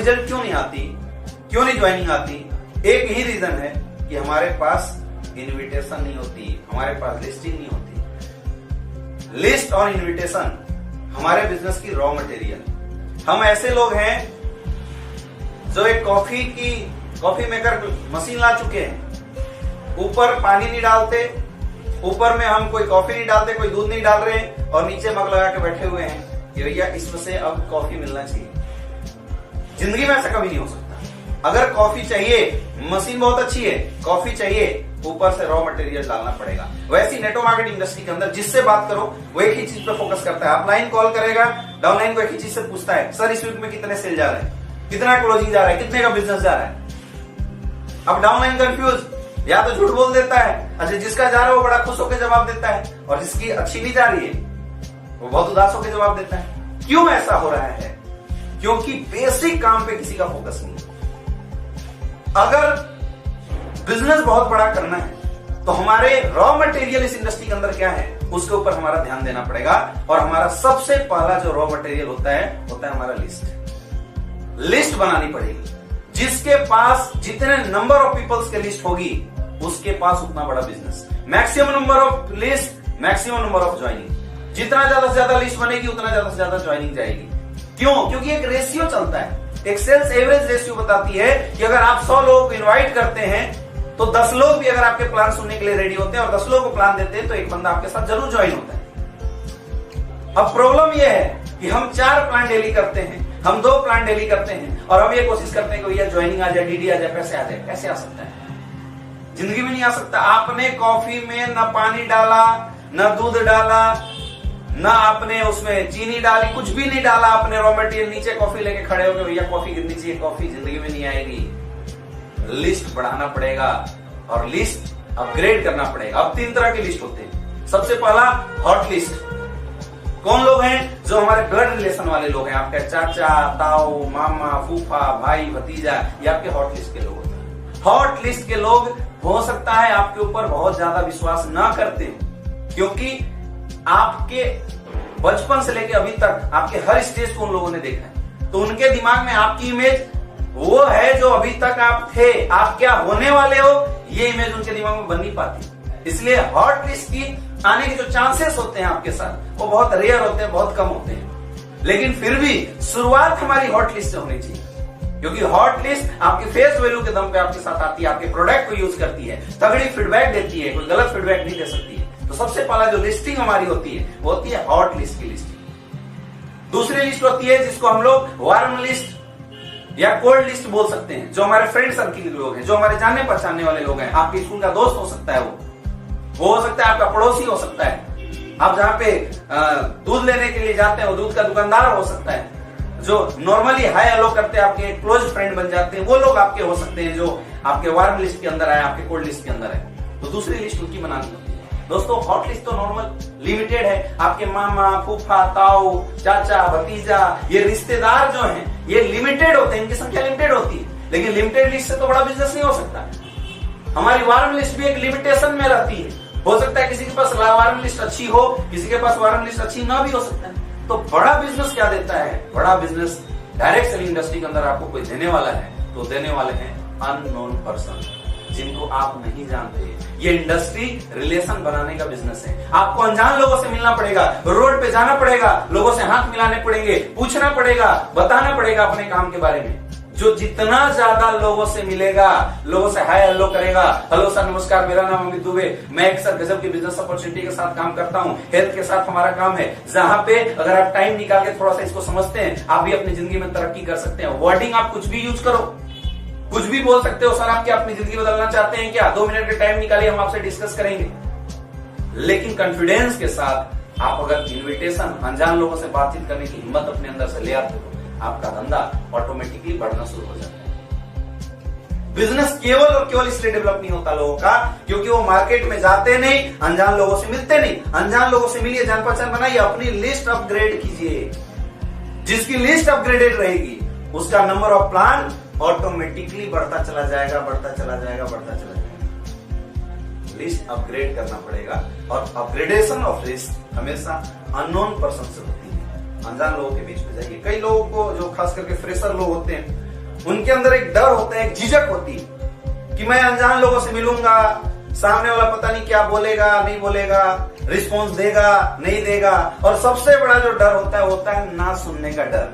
Result क्यों नहीं आती, क्यों नहीं ज्वाइनिंग आती? एक ही रीजन है कि हमारे पास इनविटेशन नहीं होती, हमारे पास लिस्टिंग नहीं होती। लिस्ट और इनविटेशन हमारे बिजनेस की रॉ मटेरियल। हम ऐसे लोग हैं जो एक कॉफी मेकर मशीन ला चुके हैं, ऊपर पानी नहीं डालते, ऊपर में हम कोई कॉफी नहीं डालते, कोई दूध नहीं डाल रहे हैं, और नीचे मग लगा के बैठे हुए हैं कि भैया इसमें से अब कॉफी मिलना चाहिए। जिंदगी में ऐसा कभी नहीं हो सकता। अगर कॉफी चाहिए, मशीन बहुत अच्छी है, कॉफी चाहिए, ऊपर से रॉ मटेरियल डालना पड़ेगा। वैसी नेटवर्क मार्केटिंग इंडस्ट्री के अंदर जिससे बात करो वो एक ही चीज पे फोकस करता है। अपलाइन कॉल करेगा, डाउनलाइन को एक ही चीज से पूछता है, सर इस वीक में कितने सेल जा रहे हैं, कितना क्लोजिंग जा रहा है, कितने का बिजनेस जा रहा है। अब डाउनलाइन कंफ्यूज, या तो झूठ बोल देता है, अच्छा जिसका जा रहा है वो बड़ा खुश होकर जवाब देता है, और जिसकी अच्छी नहीं जा रही है वो बहुत उदास होकर जवाब देता है। क्यों ऐसा हो रहा है? क्योंकि बेसिक काम पे किसी का फोकस नहीं है। अगर बिजनेस बहुत बड़ा करना है तो हमारे रॉ मटेरियल इस इंडस्ट्री के अंदर क्या है उसके ऊपर हमारा ध्यान देना पड़ेगा। और हमारा सबसे पहला जो रॉ मटेरियल होता है हमारा लिस्ट बनानी पड़ेगी। जिसके पास जितने नंबर ऑफ पीपल्स के लिस्ट होगी उसके पास उतना बड़ा business. Maximum number of list, maximum number of joining. जितना ज्यादा से ज्यादा लिस्ट बनेगी उतना ज्यादा से ज्यादा ज्वाइनिंग जाएगी। क्यों? क्योंकि एक रेशियो चलता है, एक सेल्स एवरेज रेशियो बताती है कि अगर आप 100 लोगों को इनवाइट करते हैं तो 10 लोग भी अगर आपके प्लान सुनने के लिए रेडी होते हैं और 10 लोगों को प्लान देते हैं तो एक बंदा आपके साथ जरूर ज्वाइन होता है। अब प्रॉब्लम यह है कि हम 4 प्लान डेली करते हैं, हम 2 प्लान डेली करते हैं और हम ये कोशिश करते हैं कि भैया ज्वाइनिंग आ जाए, डीडी आ जाए, पैसे आ जाए। कैसे आ सकता है? जिंदगी में नहीं आ सकता। आपने कॉफी में न पानी डाला, न दूध डाला, ना आपने उसमें चीनी डाली, कुछ भी नहीं डाला, आपने रॉ मटेरियल नीचे कॉफी लेके खड़े हो गए, भैया कॉफी गिरनी चाहिए, कॉफी जिंदगी में नहीं आएगी। लिस्ट बढ़ाना पड़ेगा और लिस्ट अपग्रेड करना पड़ेगा। अब 3 तरह की लिस्ट होते हैं। सबसे पहला हॉट लिस्ट। कौन लोग हैं? जो हमारे ब्लड रिलेशन वाले लोग हैं, आपके चाचा, ताऊ, मामा, फूफा, भाई, भतीजा, ये आपके हॉट लिस्ट के लोग होते हैं। हॉट लिस्ट के लोग हो सकता है आपके ऊपर बहुत ज्यादा विश्वास ना करते हो, क्योंकि आपके बचपन से लेकर अभी तक आपके हर स्टेज को उन लोगों ने देखा है, तो उनके दिमाग में आपकी इमेज वो है जो अभी तक आप थे, आप क्या होने वाले हो, ये इमेज उनके दिमाग में बन नहीं पाती। इसलिए हॉट लिस्ट की आने के जो चांसेस होते हैं आपके साथ वो बहुत रेयर होते हैं, बहुत कम होते हैं। लेकिन फिर भी शुरुआत हमारी हॉट लिस्ट से होनी चाहिए, क्योंकि हॉट लिस्ट आपके फेस वैल्यू के दम पे आपके साथ आती है, आपके प्रोडक्ट को यूज करती है, तगड़ी फीडबैक देती है, कोई गलत फीडबैक नहीं दे सकती है। तो सबसे पहला जो लिस्टिंग हमारी होती है वो होती है हॉट लिस्ट की लिस्टिंग। दूसरी लिस्ट होती है जिसको हम लोग वार्म लिस्ट या कोल्ड लिस्ट बोल सकते हैं, जो हमारे फ्रेंड सर्किल के लोग हैं, जो हमारे जानने पहचानने वाले लोग हैं। आपके स्कूल का दोस्त हो सकता है, वो हो सकता है आपका पड़ोसी हो सकता है, आप जहां पे दूध लेने के लिए जाते हैं वो दूध का दुकानदार हो सकता है, जो नॉर्मली हाई हेलो करते हैं आपके क्लोज फ्रेंड बन जाते हैं, वो लोग आपके हो सकते हैं जो आपके वार्म लिस्ट के अंदर है, आपके कोल्ड लिस्ट के अंदर है। तो दूसरी लिस्ट उनकी बनानी होती है। दोस्तों हॉट लिस्ट तो नॉर्मल लिमिटेड है, आपके मामा, फूफा, ताऊ, चाचा, भतीजा, ये रिश्तेदार जो हैं ये लिमिटेड होते हैं, इनकी संख्या लिमिटेड होती है। लेकिन लिमिटेड लिस्ट से तो बड़ा बिजनेस नहीं हो सकता। हमारी वार्म लिस्ट भी एक लिमिटेशन में रहती है। हो सकता है किसी के पास वार्म लिस्ट अच्छी हो, किसी के पास वार्म लिस्ट अच्छी ना भी हो सकता है। तो बड़ा बिजनेस क्या देता है? बड़ा बिजनेस डायरेक्ट सेलिंग इंडस्ट्री के अंदर आपको कोई देने वाला है तो देने वाले हैं अननोन पर्सन, जिनको आप नहीं जानते। ये इंडस्ट्री रिलेशन बनाने का बिजनेस है। आपको अनजान लोगों से मिलना पड़ेगा, रोड पे जाना पड़ेगा, लोगों से हाथ मिलाने पड़ेंगे, पूछना पड़ेगा, बताना पड़ेगा अपने काम के बारे में। जो जितना ज्यादा लोगों से मिलेगा, लोगों से हाय हेलो करेगा, हेलो सर नमस्कार, मेरा नाम अमित दुबे, मैं एक सर गजब की बिजनेस अपॉर्चुनिटी के साथ काम करता हूं, हेल्थ के साथ हमारा काम है, जहां पे अगर आप टाइम निकाल के थोड़ा सा इसको समझते हैं आप भी अपनी जिंदगी में तरक्की कर सकते हैं। वर्डिंग आप कुछ भी यूज करो, कुछ भी बोल सकते हो। सर आप क्या अपनी जिंदगी बदलना चाहते हैं क्या? 2 मिनट का टाइम निकालिए, हम आपसे डिस्कस करेंगे। लेकिन कॉन्फिडेंस के साथ आप अगर इन्विटेशन, अनजान लोगों से बातचीत करने की हिम्मत अपने अंदर से ले आते हो, आपका धंधा ऑटोमेटिकली बढ़ना शुरू हो जाता है। बिजनेस केवल और केवल इसलिए डेवलप नहीं होता लोगों का क्योंकि वो मार्केट में जाते नहीं, अनजान लोगों से मिलते नहीं। अनजान लोगों से मिलिए, जान पहचान बनाइए, अपनी लिस्ट अपग्रेड कीजिए। जिसकी लिस्ट अपग्रेडेड रहेगी उसका नंबर ऑफ प्लान ऑटोमेटिकली बढ़ता चला जाएगा, बढ़ता चला जाएगा, बढ़ता चला जाएगा। लिस्ट अपग्रेड करना पड़ेगा और अपग्रेडेशन ऑफ लिस्ट हमेशा अननोन पर्सन से होती है। अनजान लोगों के बीच में जाइए। कई लोगों को, जो खास करके फ्रेशर लोग होते हैं, उनके अंदर एक डर होता है, एक झिझक होती है कि मैं अनजान लोगों से मिलूंगा, सामने वाला पता नहीं क्या बोलेगा, नहीं बोलेगा, रिस्पॉन्स देगा, नहीं देगा। और सबसे बड़ा जो डर होता है ना सुनने का डर।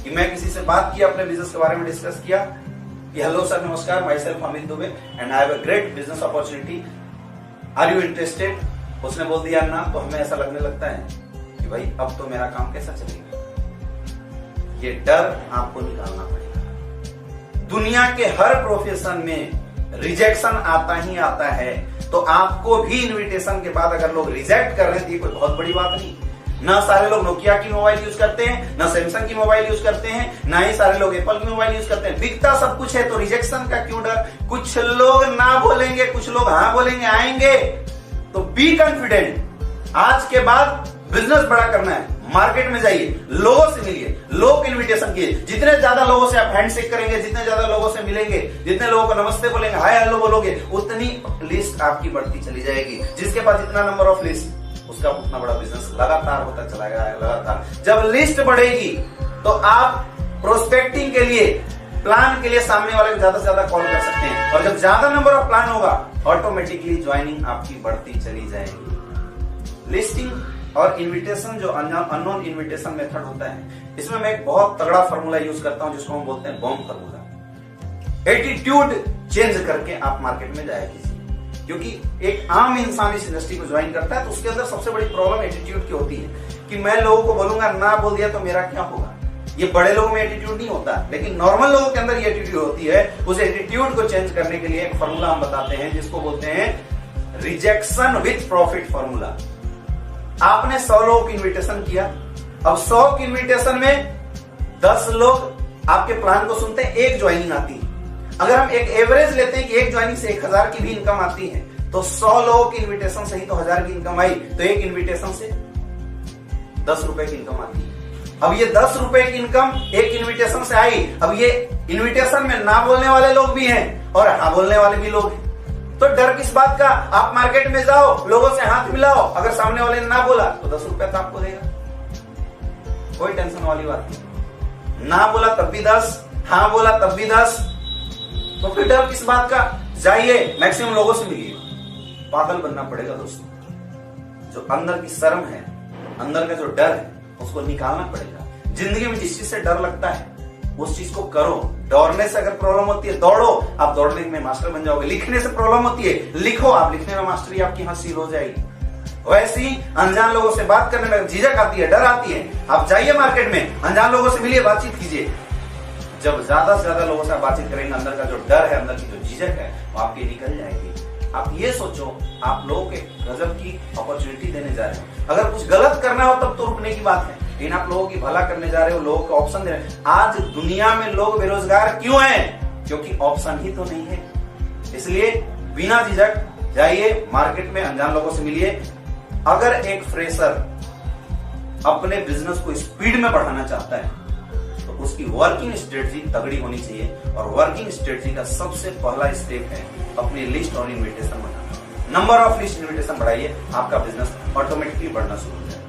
कि मैं किसी से बात किया, अपने बिजनेस के बारे में डिस्कस किया कि हेलो सर, नमस्कार, myself Amit Dubey and I have a great business opportunity, are you interested? उसने बोल दिया ना, तो हमें ऐसा लगने लगता है कि भाई अब तो मेरा काम कैसा चलेगा। ये डर आपको निकालना पड़ेगा। दुनिया के हर प्रोफेशन में रिजेक्शन आता ही आता है, तो आपको भी इनविटेशन के बाद अगर लोग रिजेक्ट कर रहे हैं तो ये कोई बहुत बड़ी बात नहीं। ना सारे लोग नोकिया की मोबाइल यूज करते हैं, ना सैमसंग की मोबाइल यूज करते हैं, ना ही सारे लोग एप्पल की मोबाइल यूज करते हैं। बिकता सब कुछ है, तो रिजेक्शन का क्यों डर? कुछ लोग ना बोलेंगे, कुछ लोग हाँ बोलेंगे, आएंगे। तो बी कॉन्फिडेंट। आज के बाद बिजनेस बड़ा करना है, मार्केट में जाइए, लोगों से मिलिए, लोग को इन्विटेशन कीजिए। जितने ज्यादा लोगों से आप हैंडशेक करेंगे, जितने ज्यादा लोगों से मिलेंगे, जितने लोगों को नमस्ते बोलेंगे, हाय हेलो बोलोगे, उतनी लिस्ट आपकी बढ़ती चली जाएगी। जिसके पास जितना नंबर ऑफ लिस्ट, उसका उतना बड़ा बिजनेस लगातार होता चला गया है। लगातार जब लिस्ट बढ़ेगी तो आप प्रोस्पेक्टिंग के लिए, प्लान के लिए सामने वाले को ज्यादा से ज्यादा कॉल कर सकते हैं। और जब ज्यादा नंबर ऑफ प्लान होगा, ऑटोमेटिकली ज्वाइनिंग आपकी बढ़ती चली जाएगी। लिस्टिंग और इन्विटेशन, जो अननोन इन्विटेशन मेथड होता है, इसमें मैं एक बहुत तगड़ा फॉर्मूला यूज करता हूं जिसको हम बोलते हैं बॉम्ब फॉर्मूला। एटीट्यूड चेंज करके आप मार्केट में जाया कीजिए। क्योंकि एक आम इंसान इस इंडस्ट्री को ज्वाइन करता है तो उसके अंदर सबसे बड़ी प्रॉब्लम एटीट्यूड की होती है कि मैं लोगों को बोलूंगा, ना बोल दिया तो मेरा क्या होगा। ये बड़े लोगों में एटीट्यूड नहीं होता, लेकिन नॉर्मल लोगों के अंदर ये एटीट्यूड होती है। उस एटीट्यूड को चेंज करने के लिए एक फॉर्मूला हम बताते हैं जिसको बोलते हैं रिजेक्शन विथ प्रॉफिट फॉर्मूला। आपने 100 लोगों की इन्विटेशन किया, अब 100 की इन्विटेशन में 10 लोग आपके प्लान को सुनते हैं, एक ज्वाइनिंग आती है। अगर हम एक एवरेज लेते हैं कि एक ज्वाइनिंग से 1000 की भी इनकम आती है, तो 100 लोगों की इन्विटेशन से ही तो 1000 की इनकम आई, तो एक इन्विटेशन से 10 रुपए की इनकम आती है। अब ये 10 रुपए की इनकम एक इन्विटेशन से आई। अब ये इन्विटेशन में ना बोलने वाले लोग भी हैं और हाँ बोलने वाले भी लोग हैं, तो डर किस बात का? आप मार्केट में जाओ, लोगों से हाथ मिलाओ, अगर सामने वाले ने ना बोला तो 10 रुपए तो आपको देगा, कोई टेंशन वाली बात नहीं। ना बोला तब भी 10, हाँ बोला तब भी 10, तो फिर डर किस बात का? जाइए, मैक्सिमम लोगों से मिलिए। पागल बनना पड़ेगा दोस्तों। जो अंदर की शर्म है, अंदर का जो डर है, उसको निकालना पड़ेगा। जिंदगी में जिस चीज से डर लगता है उस चीज को करो। दौड़ने से अगर प्रॉब्लम होती है, दौड़ो, आप दौड़ने में मास्टर बन जाओगे। लिखने से प्रॉब्लम होती है, लिखो, आप लिखने में मास्टरी आपकी हासिल हो जाएगी। वैसे ही अनजान लोगों से बात करने में झिझक आती है, डर आती है, आप जाइए मार्केट में, अनजान लोगों से मिलिए, बातचीत कीजिए। जब ज्यादा से ज्यादा लोगों से बातचीत करेंगे, अंदर का जो डर है, अंदर की जो झिझक है, वो आपकी निकल जाएगी। आप ये सोचो, आप लोगों के गजब की अपॉर्चुनिटी देने जा रहे हो। अगर कुछ गलत करना हो तब तो रुकने की बात है, लेकिन आप लोगों की भला करने जा रहे हो, लोगों को ऑप्शन दे रहे हो। आज दुनिया में लोग बेरोजगार क्यों हैं? क्योंकि ऑप्शन ही तो नहीं है। इसलिए बिना झिझक जाइए मार्केट में, अनजान लोगों से मिलिए। अगर एक फ्रेशर अपने बिजनेस को स्पीड में बढ़ाना चाहता है तो उसकी वर्किंग स्ट्रेटजी तगड़ी होनी चाहिए। और वर्किंग स्ट्रेटजी का सबसे पहला स्टेप है अपनी लिस्ट और इन्विटेशन बढ़ाना। नंबर ऑफ लिस्ट इन्विटेशन बढ़ाइए, आपका बिजनेस ऑटोमेटिकली बढ़ना शुरू हो जाएगा।